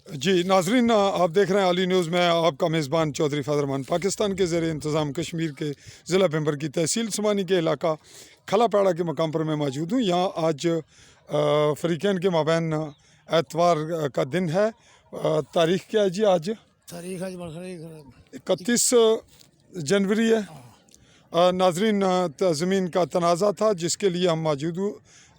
जी नाजरीन, आप देख रहे हैं आली न्यूज़ में आपका मेज़बान चौधरी फजरमान। पाकिस्तान के ज़ेर इंतज़ाम कश्मीर के ज़िला पेम्बर की तहसील सुमानी के इलाका खलापाड़ा के मकाम पर मैं मौजूद हूँ। यहाँ आज फ़रीक़ैन के माबैन एतवार का दिन है। तारीख़ क्या है जी? आज तारीख आज 31 जनवरी है। नाजरीन, ज़मीन का तनाज़ा था जिसके लिए हम मौजूद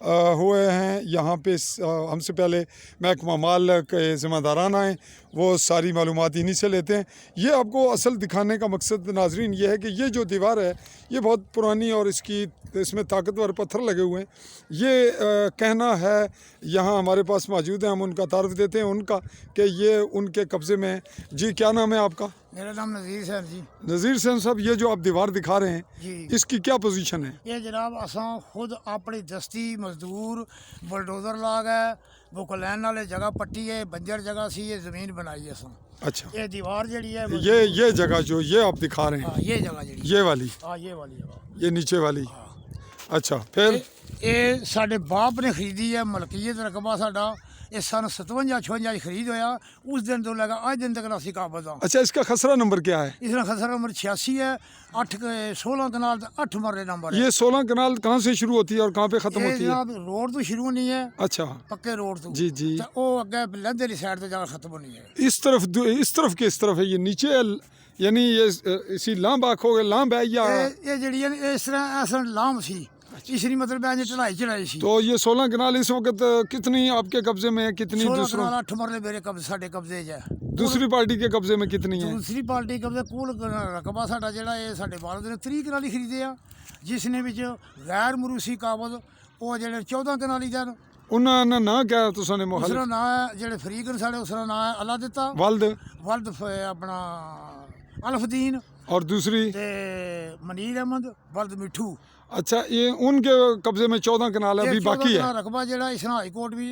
हुए हैं यहाँ पे। हमसे पहले महकमा माल के ज़िम्मेदारान आए, वो सारी मालूमात इन्हीं से लेते हैं। ये आपको असल दिखाने का मकसद नाजरीन ये है कि ये जो दीवार है ये बहुत पुरानी और इसमें ताकतवर पत्थर लगे हुए हैं। ये कहना है यहाँ हमारे पास मौजूद है, हम उनका तारुफ देते हैं उनका कि ये उनके कब्ज़े में है। जी क्या नाम है आपका? मेरा नाम नज़ीर सैन जी। नज़ीर सैन साहब, ये जो आप दीवार दिखा रहे हैं जी, इसकी क्या पोजीशन है? ये जनाब असा खुद अपनी दस्ती मजदूर बुलडोजर ला गए बुकलैन वाले जगह पट्टी है, बंजर जगह सी, ये ज़मीन बनाई है असा। अच्छा, ये दीवार जड़ी है ये जगह जो ये आप दिखा रहे हैं, हाँ, ये जगह जड़ी ये वाली, हाँ, ये वाली जगह। ये नीचे वाली। अच्छा, फिर ये साडे बाप ने खरीदी है, मलकीयत रकबा साडा। ये सन 57-56 खरीद होया। उस दिन तो लगा आज दिन तक असी काबज हाँ। अच्छा, इसका खसरा नंबर क्या है? इसका खसरा नंबर 86 है। 16 कनाल 8 मरले नंबर है। ये 16 कनाल कहाँ से शुरू होती है और कहाँ पे खत्म ये होती है? जनाब रोड तो शुरू नहीं है, अच्छा, पक्के रोड तो जी जी। ते ओ अगे लंदे दी साइड ते जाकर खत्म होनी है। इस तरफ के इस तरफ है, ये नीचे है, यानी ये इसी लांब आखोगे, लांब है या? ये जड़ी है इस तरह ऐसा लाम सी, इसरी मतलब है चढ़ाई चढ़ाई सी। तो ये 16 कनाल इस वक्त कितनी आपके कब्जे में है, कितनी 16 दूसरों? कनाल 8 मरले मेरे कब्जे साडे कब्जे च है। दूसरी पार्टी के कब्जे में कितनी है? दूसरी पार्टी कब्जे कुल रकबा साडा जेड़ा ये साडे वालिद ने 30 कनाली खरीदे आ, जिसने विच गैर मरूसी काबज ओ जेड़े 14 कनाली दे न। उन्होंने ना क्या तुसाने उसरा मुखालिफ नाम है जेड़े फरीक न साडे, उसरा नाम है अल्लाह दिता वाल्द वल्द अपना अल्फदीन और दूसरी? ते मनीर अहमद वल्द मिठू। अच्छा, ये उनके कब्जे में 14 कनाल अभी बाकी है। रकबा जेड़ा इस हाई कोर्ट भी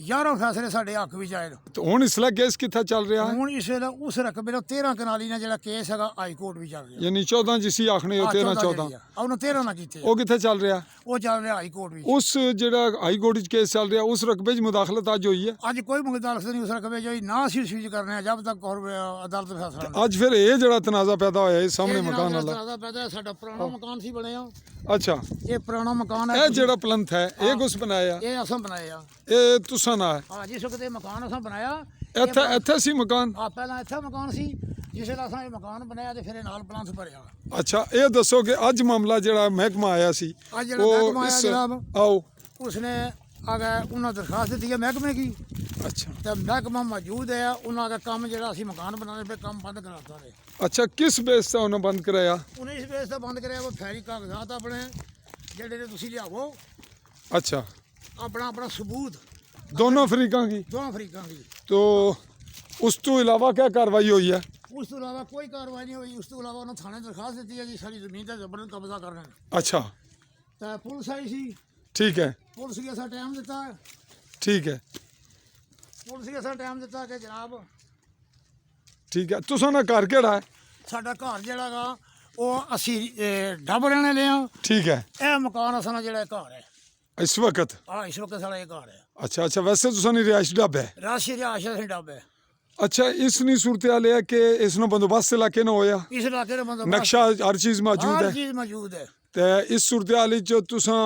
11 फैसले साडे हक विच आए। तो हुण इसला केस कित्थे चल रहा है? हुण इस वेले उस रकबे दा 13 कनाली ना जेड़ा केस हैगा हाई कोर्ट भी चल रहा। यानी 14 जिसी आखने हो, 13 14 ਉਹਨੇ 13 ਨਾ ਕੀਤੇ वो कित्थे चल रहा? ਉਹ ਚੱਲ ਰਿਹਾ ਹਾਈ ਕੋਰਟ ਵਿੱਚ। उस जेड़ा हाई कोर्ट च केस चल रहा उस रकबे च मुदाखलत अज हुई है? ਅੱਜ ਕੋਈ ਮੁਕਦਮਾ ਨਹੀਂ ਉਸ ਰਕਬੇ ਜੋ ਨਾ ਅਸੀਂ ਸਵੀਜ ਕਰਨੇ ਆ ਜਦ ਤੱਕ ਅਦਾਲਤ ਫੈਸਲਾ ਨਾ। अज फिर ये जेड़ा तनाजा पैदा होया है सामने मकान वाला? ਦਾ ਪੈਦਾ ਸਾਡਾ ਪੁਰਾਣਾ ਮਕਾਨ ਸੀ ਬਣਿਆ। अच्छा, ਇਹ ਪੁਰਾਣਾ ਮਕਾਨ ਹੈ। ये जेड़ा प्लंथ है ये कुछ बनाया? ਇਹ ਅਸਾਂ ਬਣਾਇਆ। ये तुसा ना है? ਹਾਂ, ਜਿਸ ਵਕਤ ਇਹ ਮਕਾਨ ਅਸਾਂ ਬਣਾਇਆ इत्थे इत्थे सी मकान? ਆ ਪਹਿਲਾਂ ਇੱਥੇ ਮਕਾਨ ਸੀ, ਜਿਸ ਵੇਲੇ ਅਸਾਂ ਇਹ ਮਕਾਨ ਬਣਾਇਆ ਤੇ ਫਿਰ ਇਹ ਨਾਲ ਪਲਾਂਥ ਭਰਿਆ। अच्छा, ये दसो कि अज मामला जेड़ा महकमा आया सी ਅੱਜ ਜਿਹੜਾ ਮਹਿਕਮਾ ਆਇਆ ਜਨਾਬ, आओ। ਉਸਨੇ ਅਗੇ ਉਹਨਾਂ ਦਰਖਾਸਤ ਦਿੱਤੀ ਹੈ ਮਹਿਕਮੇ की। अच्छा ਤੇ ਮਹਿਕਮਾ ਮੌਜੂਦ ਹੈ, ਉਹਨਾਂ ਦਾ ਕੰਮ ਜਿਹੜਾ ਅਸੀਂ ਮਕਾਨ ਬਣਾਉਣੇ पे ਕੰਮ ਬੰਦ ਕਰਾਤਾ ਨੇ। अच्छा, किस बेस से उन्हें बंद कराया? 19 बेस तो बंद कराया। वो फैरी कागजात अपने जेडे ने तुसी लियावो अच्छा, अपना अपना सबूत दोनों अफ्रीका की। दोनों अफ्रीका की। तो उस तो इलावा क्या कार्रवाई हुई है? उस तो अलावा कोई कार्रवाई नहीं हुई। उस तो अलावा उन्होंने थाने दरखास्त दी है कि सारी जमीन का जबरन कब्जा कर रहे हैं। अच्छा, तो पुलिस आई सी, ठीक है, पुलिस के ऐसा टाइम दिता है, ठीक है, पुलिस के ऐसा टाइम दिता कि जनाब ठीक है। तुसा ना घर केड़ा है? साडा घर जेड़ा गा वो असी डब रहने ले आ। ठीक है, यह मकान असा जेड़ा घर है इस वक्त? हाँ, इस वक्त साड़ा ये घर है। अच्छा अच्छा, वैसे तुसा नहीं रिहाइश डब है? राशि रिहायश असी डब है। अच्छा, इसनी सूरत हाल है कि इसनो बंदोबस्त इलाके न होया, इस इलाके में मतलब नक्शा हर चीज मौजूद हर है। चीज मौजूद है। ते इस सूरत हाल च तुसा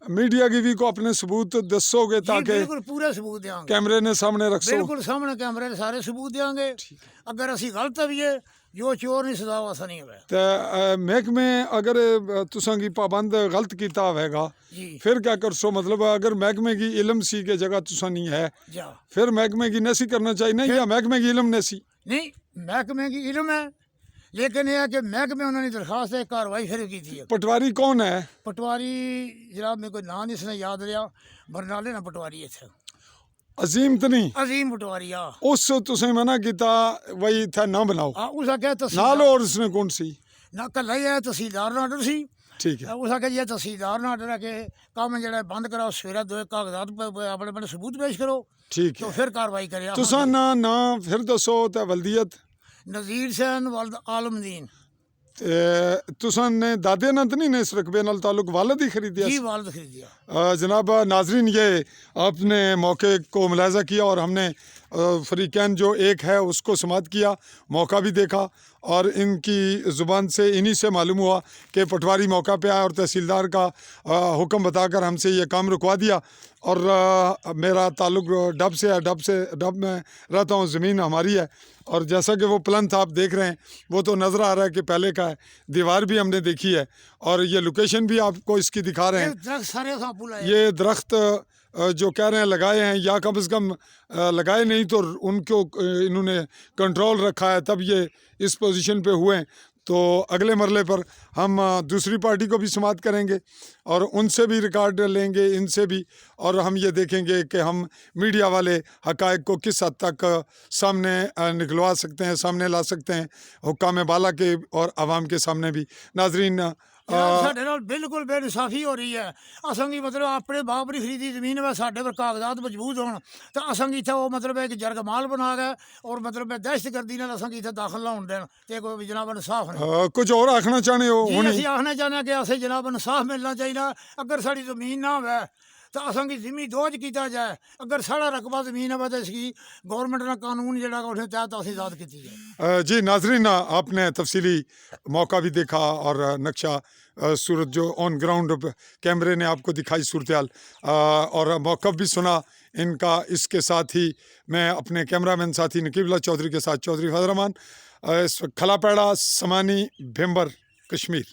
मीडिया की भी को अपने सबूत दसोगे जी, ताकि बिल्कुल पूरे सबूत देंगे। कैमरे ने सामने रख सो? बिल्कुल सामने कैमरे दे सारे सबूत देंगे। अगर असी गलत भी है, जो चोर नहीं सदा वैसा नहीं है। ते महकमे अगर तुसा की पाबंद गलत किया होगा जी फिर क्या कर सो? मतलब अगर महकमे की इलम सी के जगह तुसा नहीं है जा फिर महकमे की नसी करना चाहिए नहीं, या महकमे की इलम नसी? नहीं, महकमे की इल्म है, लेकिन यह है कि महकमे उन्होंने दरखास्त है कार्रवाई फिर की थी। पटवारी कौन है? पटवारी जनाब मेरे को नाम नहीं इसने याद रहा, बरनाले ना पटवारी इत्थे अजीम तो नहीं? अजीम पटवारी आ। उस तुसें मना किया वही था ना बनाओ उस आख्या नाल, तहसीलदार और उसने कौन सी? ना कल ही है तहसीलदार ना आर्डर सी। ठीक है, उस आख्या जी तहसीलदार ना आर्डर है कि काम जेड़ा बंद कराओ, सवेरे दो कागजात अपने अपने सबूत पेश करो ठीक तो है। फिर कार्रवाई करे। तुसा ना फिर दसो ते वल्दियत? नज़ीर सैन वल्द आलमदीन। तुसा ने दादे ना तो नहीं ने इस रकबे नाल ताल्लुक वालिद ही खरीदिया? जी वालिद खरीदिया। जनाब नाजरीन, ये आपने मौके को मुलाजा किया और हमने फ़रीक़ैन जो एक है उसको समाअत किया, मौका भी देखा और इनकी ज़ुबान से इन्हीं से मालूम हुआ कि पटवारी मौका पे आया और तहसीलदार का हुक्म बताकर हमसे ये काम रुकवा दिया। और मेरा ताल्लुक़ डब से है, डब में रहता हूँ, ज़मीन हमारी है। और जैसा कि वो प्लंथ आप देख रहे हैं वो तो नज़र आ रहा है कि पहले का है, दीवार भी हमने देखी है और ये लोकेशन भी आपको इसकी दिखा रहे हैं। दरख्त सारे सांपू लाए ये दरख्त जो कह रहे हैं लगाए हैं या कम से कम लगाए नहीं तो उनको इन्होंने कंट्रोल रखा है, तब ये इस पोजीशन पे हुए हैं। तो अगले मरले पर हम दूसरी पार्टी को भी समाअत करेंगे और उनसे भी रिकॉर्ड लेंगे, इनसे भी, और हम ये देखेंगे कि हम मीडिया वाले हक़ाइक़ को किस हद तक सामने निकलवा सकते हैं, सामने ला सकते हैं, हुक्काम बाला के और आवाम के सामने भी। नाज़रीन, ਸਾਡੇ ਨਾਲ ਬਿਲਕੁਲ ਬੇਇਨਸਾਫੀ ਹੋ ਰਹੀ ਹੈ। ਅਸਾਂ ਕੀ ਮਤਲਬ ਆਪਣੇ ਬਾਪ ਦੀ ਖਰੀਦੀ ਜ਼ਮੀਨ ਵਾ, ਸਾਡੇ ਪਰ ਕਾਗਜ਼ਾਤ ਮਜ਼ਬੂਤ ਹੋਣ ਤਾਂ ਅਸਾਂ ਕੀ ਇੱਥੇ ਉਹ ਮਤਲਬ ਇੱਕ ਜਰਗਮਾਲ ਬਣਾ ਗਏ ਔਰ ਮਤਲਬ ਦਹਿਸ਼ਤਗਰਦੀ ਨਾਲ ਅਸਾਂ ਕੀ ਇੱਥੇ ਦਾਖਲ ਨਾ ਹੋਣ ਦੇਣ ਤੇ ਕੋਈ ਜਨਾਬ ਇਨਸਾਫ ਨਹੀਂ। कुछ और आखना चाहते हो? ਜੀ ਅਸੀਂ ਆਖਣਾ ਚਾਹੁੰਦੇ ਹਾਂ ਕਿ ਅਸੀਂ ਜਨਾਬ ਇਨਸਾਫ ਮਿਲਣਾ ਚਾਹੀਦਾ। ਅਗਰ ਸਾਡੀ ਜ਼ਮੀਨ ਨਾ ਹੋਵੇ ਤਾਂ ਅਸਾਂ ਕੀ ਜ਼ਮੀਨ ਦੋਜ ਕੀਤਾ ਜਾਏ। ਅਗਰ ਸਾਡਾ ਰਕਬਾ ਜ਼ਮੀਨ ਹੈ ਤਾਂ इसकी गवर्नमेंट ਦਾ कानून ਜਿਹੜਾ ਉਹਦੇ तहत ਅਸੀਂ आज़ाद ਕੀਤੀ ਜਾए। जी नाजरीन, आपने तफसीली मौका भी देखा और नक्शा सूरत जो ऑन ग्राउंड कैमरे ने आपको दिखाई सूरत हाल और मौक़िफ़ भी सुना इनका। इसके साथ ही मैं अपने कैमरामैन साथी नकीबुल्लाह चौधरी के साथ चौधरी फजल रहमान, इस खलापेड़ा समानी भिम्बर कश्मीर।